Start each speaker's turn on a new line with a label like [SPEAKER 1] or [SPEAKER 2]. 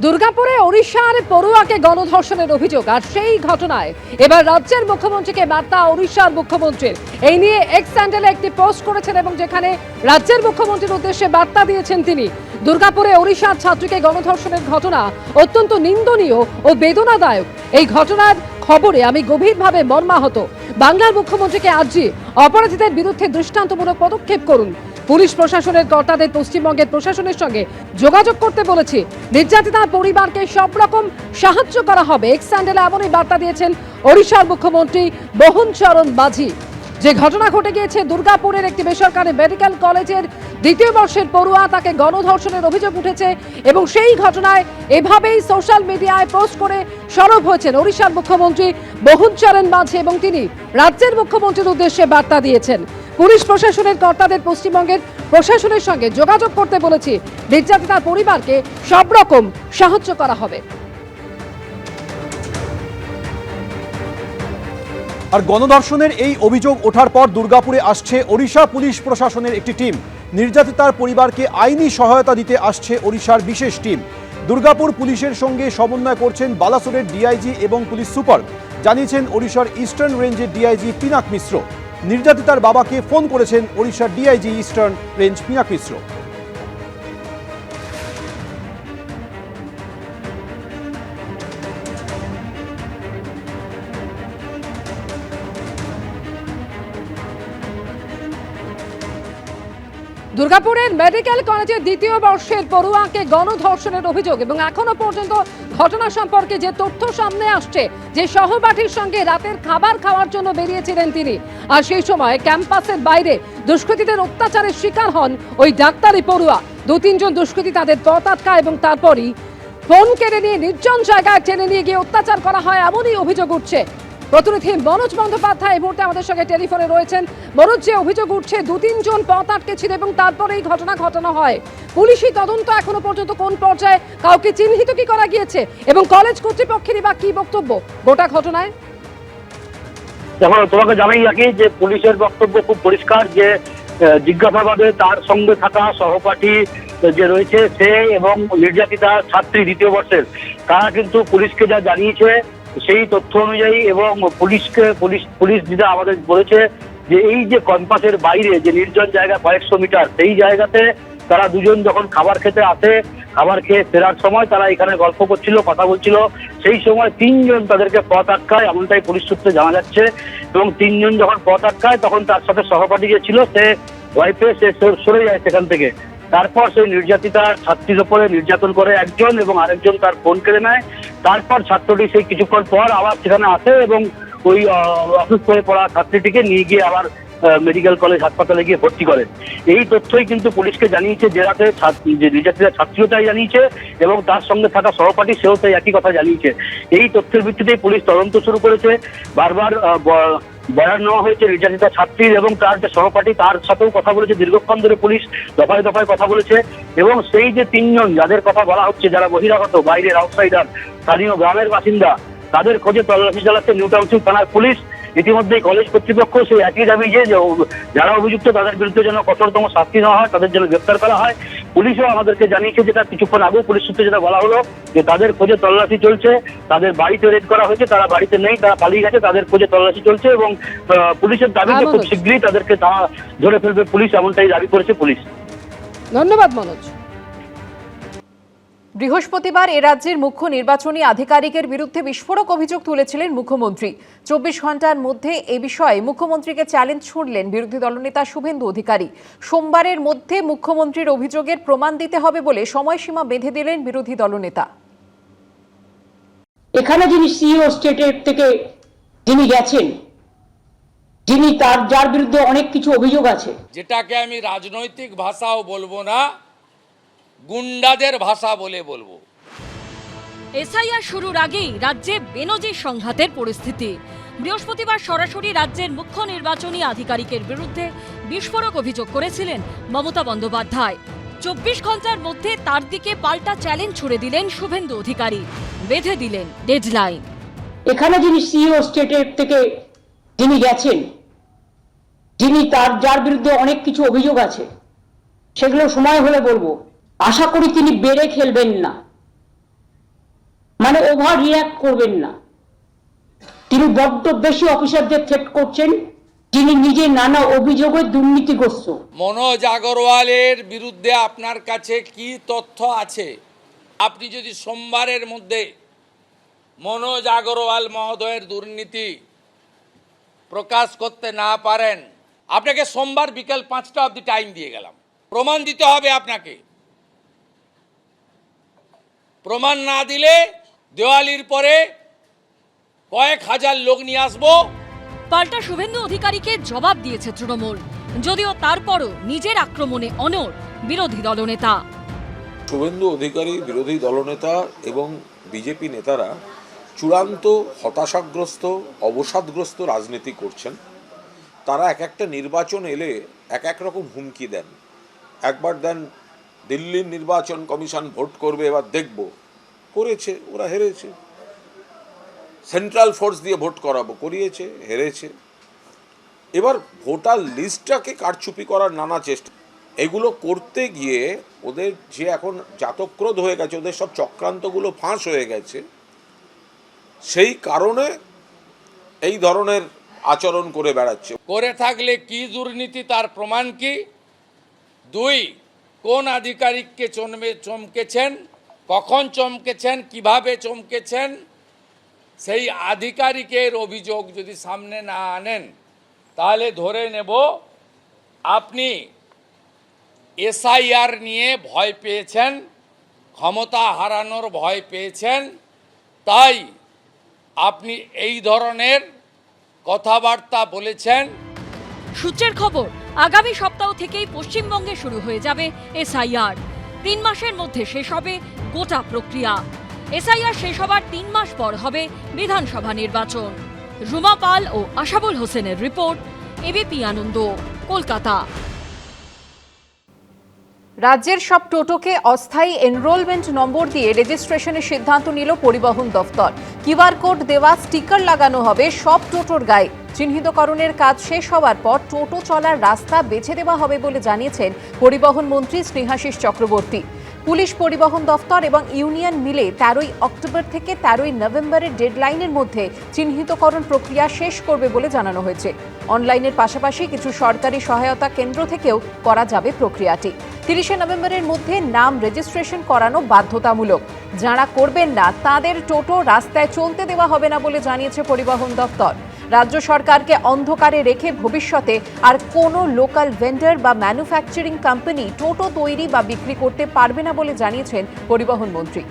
[SPEAKER 1] দুর্গাপুরে ওড়িশার পড়ুয়াকে গণধর্ষণের অভিযোগ, আর সেই ঘটনায় এবার রাজ্যের মুখ্যমন্ত্রীকে বার্তা ওড়িশার মুখ্যমন্ত্রীর। এই নিয়ে এক্স হ্যান্ডেলে একটি পোস্ট করেছেন এবং যেখানে রাজ্যের মুখ্যমন্ত্রীর উদ্দেশ্যে বার্তা দিয়েছেন তিনি। দুর্গাপুরে ওড়িশার ছাত্রীকে গণধর্ষণের ঘটনা অত্যন্ত নিন্দনীয় ও বেদনাদায়ক। এই ঘটনার খবরে আমি গভীরভাবে মর্মাহত। বাংলার মুখ্যমন্ত্রীকে আর্জি অপরাধীদের বিরুদ্ধে দৃষ্টান্তমূলক পদক্ষেপ করুন। পুলিশ প্রশাসনের কর্তাদের পশ্চিমবঙ্গের প্রশাসনের সঙ্গে যোগাযোগ করতে বলেছি। নির্যাতিতার পরিবারকে সব রকম সাহায্য করা হবে। এক্স হ্যান্ডেলে এমনই বার্তা দিয়েছেন ওড়িশার মুখ্যমন্ত্রী মোহন চরণ মাঝি। যে ঘটনা ঘটে গিয়েছে দুর্গাপুরের একটি বেসরকারি মেডিকেল কলেজের দ্বিতীয় বর্ষের পড়ুয়া, তাকে গণধর্ষণের অভিযোগ উঠেছে এবং সেই ঘটনায় এভাবেই সোশ্যাল মিডিয়ায় পোস্ট করে সরব হয়েছেন ওড়িশার মুখ্যমন্ত্রী মোহন চরণ মাঝি এবং তিনি রাজ্যের মুখ্যমন্ত্রীর উদ্দেশ্যে বার্তা দিয়েছেন। পুলিশ প্রশাসনের কর্তাদের পশ্চিমবঙ্গের প্রশাসনের সঙ্গে যোগাযোগ করতে বলেছি। নির্যাতিতার পরিবারকে সব রকম সাহায্য করা হবে।
[SPEAKER 2] আর গণধর্ষণের এই অভিযোগ ওঠার পর দুর্গাপুরে আসছে ওড়িশা পুলিশ প্রশাসনের একটি টিম। নির্যাতিতার পরিবারকে আইনি সহায়তা দিতে আসছে ওড়িশার বিশেষ টিম। দুর্গাপুর পুলিশের সঙ্গে সমন্বয় করছেন বালাসোরের ডিআইজি এবং পুলিশ সুপার, জানিয়েছেন ওড়িশার ইস্টার্ন রেঞ্জের ডিআইজি পিনাক মিশ্র। নির্যাতিতার বাবাকে ফোন করেছেন ওড়িশার ডিআইজি ইস্টার্ন রেঞ্জ পিনাক মিশ্র।
[SPEAKER 1] দুর্গাপুরের মেডিকেল কলেজের দ্বিতীয় বর্ষের পড়ুয়াকে গণধর্ষণের অভিযোগ এবং এখনো পর্যন্ত ঘটনা সম্পর্কে যে তথ্য সামনে আসছে, যে সহপাঠীর সঙ্গে রাতের খাবার খাওয়ার জন্য বেরিয়েছিলেন তিনি, আর সেই সময় ক্যাম্পাসের বাইরে দুষ্কৃতীদের অত্যাচারের শিকার হন ওই ডাক্তারি পড়ুয়া। 2-3 জন দুষ্কৃতী তাদের পথ আটকায় এবং তারপরই ফোন কেড়ে নিয়ে নির্জন জায়গায় টেনে নিয়ে গিয়ে অত্যাচার করা হয়, এমনই অভিযোগ উঠছে। প্রতিনিধি মনোজ বন্দ্যোপাধ্যায় এই মুহূর্তে আমাদের সঙ্গে টেলিফোনে রয়েছেন। মনোজ, যে অভিযোগ উঠছে 2-3 জন পথ আটকে ছিল এবং তারপরে এই ঘটনা ঘটানো হয়, পুলিশি তদন্ত এখনো পর্যন্ত কোন পর্যায়ে, কাউকে চিহ্নিত কি করা গিয়েছে এবং কলেজ কর্তৃপক্ষেরই বা কি বক্তব্য গোটা ঘটনায়?
[SPEAKER 3] যেমন তোমাকে জানাই রাখি যে পুলিশের বক্তব্য খুব পরিষ্কার, যে জিজ্ঞাসাবাদে তার সঙ্গে থাকা সহপাঠী যে রয়েছে সে এবং নির্যাতিতা ছাত্রী দ্বিতীয় বর্ষের, তারা কিন্তু পুলিশকে যা জানিয়েছে সেই তথ্য অনুযায়ী এবং পুলিশ যেটা আমাদের বলেছে যে এই যে ক্যাম্পাসের বাইরে যে নির্জন জায়গা কয়েকশো মিটার, সেই জায়গাতে তারা দুজন যখন খাবার খেতে আসে, খাবার খেয়ে ফেরার সময় তারা এখানে গল্প করছিল, কথা বলছিল। সেই সময় 3 জন তাদেরকে পথ আটকায়, এমনটাই পুলিশ সূত্রে জানা যাচ্ছে। এবং 3 জন যখন পথ আটকায় তখন তার সাথে সহপাঠী যে ছিল সে ভয় পেয়ে সে সরে যায় সেখান থেকে। তারপর সেই নির্যাতিতা ছাত্রীর উপরে নির্যাতন করে একজন এবং আরেকজন তার ফোন কেড়ে নেয়। তারপর ছাত্রটি সেই কিছুক্ষণ পর আবার সেখানে আসে এবং ওই অসুস্থ হয়ে পড়া ছাত্রীটিকে নিয়ে গিয়ে আবার মেডিকেল কলেজ হাসপাতালে গিয়ে ভর্তি করেন। এই তথ্যই কিন্তু পুলিশকে জানিয়েছে, যে রাতে যে নির্যাতিতা ছাত্রীও তাই জানিয়েছে এবং তার সঙ্গে থাকা সহপাঠী সেও তাই একই কথা জানিয়েছে। এই তথ্যের ভিত্তিতেই পুলিশ তদন্ত শুরু করেছে। বারবার বয়ান নেওয়া হয়েছে নির্যাতিতা ছাত্রীর এবং তার যে সহপাঠী তার সাথেও কথা বলেছে। দীর্ঘক্ষণ ধরে পুলিশ দফায় দফায় কথা বলেছে এবং সেই যে 3 জন যাদের কথা বলা হচ্ছে, যারা বহিরাগত, বাইরের আউটসাইডার, স্থানীয় গ্রামের বাসিন্দা, তাদের খোঁজে তল্লাশি চালাচ্ছে নিউ টাউনশিপ থানার পুলিশ। ইতিমধ্যেই কলেজ কর্তৃপক্ষ সেই একই দাবি যে যারা অভিযুক্ত তাদের বিরুদ্ধে যেন কঠোরতম শাস্তি নেওয়া হয়, তাদের যেন গ্রেপ্তার করা হয়। পুলিশও আমাদেরকে জানিয়েছে, যেটা কিছুক্ষণ আগেও পুলিশ সূত্রে যেটা বলা হলো, যে তাদের খোঁজে তল্লাশি চলছে। তাদের বাড়িতে রেড করা হয়েছে, তারা বাড়িতে নেই, তারা পালিয়ে গেছে, তাদের খোঁজে তল্লাশি চলছে এবং পুলিশের দাবি যে খুব শীঘ্রই তাদেরকে ধরে ফেলবে পুলিশ, এমনটাই দাবি করেছে পুলিশ।
[SPEAKER 1] ধন্যবাদ মনোজ।
[SPEAKER 4] বৃহস্পতিবার এ রাজ্যের মুখ্য নির্বাচনী আধিকারিকের বিরুদ্ধে বিস্ফোরক অভিযোগ তুলেছিলেন মুখ্যমন্ত্রী। 24 ঘন্টার মধ্যে এ বিষয়ে মুখ্যমন্ত্রীকে চ্যালেঞ্জ ছুড়লেন বিরোধী দলনেতা শুভেন্দু অধিকারী। সোমবারের মধ্যে মুখ্যমন্ত্রীর অভিযোগের প্রমাণ দিতে হবে বলে সময়সীমা বেঁধে দিলেন বিরোধী দলনেতা।
[SPEAKER 5] এখানে যিনি সিইও স্টেটের থেকে যিনি গেছেন, যিনি যার বিরুদ্ধে অনেক কিছু অভিযোগ আছে,
[SPEAKER 6] যেটাকে আমি রাজনৈতিক ভাষাও বলবো না, গুন্ডাদের ভাষা বলে বলবো।
[SPEAKER 7] এসআইআর শুরুর আগেই রাজ্যে বেনজির সংঘাতের পরিস্থিতি। বৃহস্পতিবার সরাসরি রাজ্যের মুখ্য নির্বাচনী আধিকারিকের বিরুদ্ধে বিস্ফোরক অভিযোগ করেছিলেন মমতা বন্দ্যোপাধ্যায়। 24 ঘন্টার মধ্যে তার দিকে পাল্টা চ্যালেঞ্জ ছুড়ে দিলেন শুভেন্দু অধিকারী, বেঁধে দিলেন ডেডলাইন।
[SPEAKER 5] এখানে যিনি সিইও স্টেটের থেকে যিনি গেছেন, যিনি যার বিরুদ্ধে অনেক কিছু অভিযোগ আছে, সেগুলো সময় হলে বলবো। আশা করি তিনি বেড়ে খেলবেন না, মানে ওভার রিয়াক্ট করবেন না। তিনি বড্ড বেশি অফিসারদের থ্রেট করছেন, যিনি নিজে নানা অভিযোগে দুর্নীতিগ্রস্ত।
[SPEAKER 6] মনোজ আগরওয়ালের বিরুদ্ধে আপনার কাছে কি তথ্য আছে? আপনি যদি সোমবারের মধ্যে মনোজ আগরওয়াল মহোদয়ের দুর্নীতি প্রকাশ করতে না পারেন, আপনাকে সোমবার বিকেল 5টা অবধি টাইম দিয়ে গেলাম, প্রমাণ দিতে হবে আপনাকে। প্রমাণ না দিলে দেওয়ালির পরে কয়েক হাজার লোক নিয়ে আসবো।
[SPEAKER 7] পাল্টা শুভেন্দু অধিকারীকে জবাব দিয়েছে তৃণমূল, যদিও তারপরও নিজের আক্রমণে অনড় বিরোধী দলনেতা।
[SPEAKER 8] শুভেন্দু অধিকারী বিরোধী দলনেতা এবং বিজেপি নেতারা চূড়ান্ত হতাশাগ্রস্ত, অবসাদগ্রস্ত রাজনীতি করছেন। তারা এক একটা নির্বাচন এলে এক এক রকম হুমকি দেন। একবার দেন দিল্লির নির্বাচন কমিশন ভোট করবে, এবার দেখব, করেছে, ওরা হেরেছে। সেন্ট্রাল ফোর্স দিয়ে ভোট করাবো, করিয়েছে, হেরেছে। এবার ভোটার লিস্টটাকে কারচুপি করার নানা চেষ্টা, এগুলো করতে গিয়ে ওদের যে এখন জাতক্রোধ হয়ে গেছে, ওদের সব চক্রান্তগুলো ফাঁস হয়ে গেছে, সেই কারণে এই ধরনের আচরণ করে বেড়াচ্ছে।
[SPEAKER 6] করে থাকলে কি দুর্নীতি তার প্রমাণ কি? 2, কোন আধিকারিককে চমকেছেন, কখন চমকেছেন, কিভাবে চমকেছেন, সেই আধিকারিকের অভিযোগ যদি সামনে না আনেন তাহলে ধরে নেব আপনি এসআইআর নিয়ে ভয় পেয়েছেন, ক্ষমতা হারানোর ভয় পেয়েছেন, তাই আপনি এই ধরনের কথাবার্তা বলেছেন।
[SPEAKER 7] সূত্রের খবর, আগামী সপ্তাহ থেকেই পশ্চিমবঙ্গে শুরু হয়ে যাবে এসআইআর। 3 মাসের মধ্যে শেষ হবে গোটা প্রক্রিয়া। এসআইআর শেষ হবার 3 মাস পর হবে বিধানসভা নির্বাচন। রুমা পাল ও আশাবুল হোসেনের রিপোর্ট, এবিপি আনন্দ, কলকাতা।
[SPEAKER 4] রাজ্যের সব টোটোকে অস্থায়ী এনরোলমেন্ট নম্বর দিয়ে রেজিস্ট্রেশনের সিদ্ধান্ত নিল পরিবহন দফতর। কিউআর কোড দেওয়া স্টিকার লাগানো হবে সব টোটোর গায়ে। চিহ্নিতকরণের কাজ শেষ হওয়ার পর টোটো চলার রাস্তা বেছে দেওয়া হবে বলে জানিয়েছেন পরিবহন মন্ত্রী স্নেহাশিস চক্রবর্তী। পুলিশ, পরিবহন দফতর এবং ইউনিয়ন মিলে 13ই অক্টোবর থেকে 13ই নভেম্বরের ডেডলাইনের মধ্যে চিহ্নিতকরণ প্রক্রিয়া শেষ করবে বলে জানানো হয়েছে। অনলাইনের পাশাপাশি কিছু সরকারি সহায়তা কেন্দ্র থেকেও করা যাবে প্রক্রিয়াটি। 30শে নভেম্বরের মধ্যে নাম রেজিস্ট্রেশন করানো বাধ্যতামূলক। যারা করবেন না তাদের টোটো রাস্তায় চলতে দেওয়া হবে না বলে জানিয়েছে পরিবহন দফতর। রাজ্য সরকারকে অন্ধকারে রেখে ভবিষ্যতে আর কোনো লোকাল ভেন্ডার বা ম্যানুফ্যাকচারিং কোম্পানি টোটো তৈরি বা বিক্রি করতে পারবে না বলে জানিয়েছেন পরিবহন মন্ত্রী।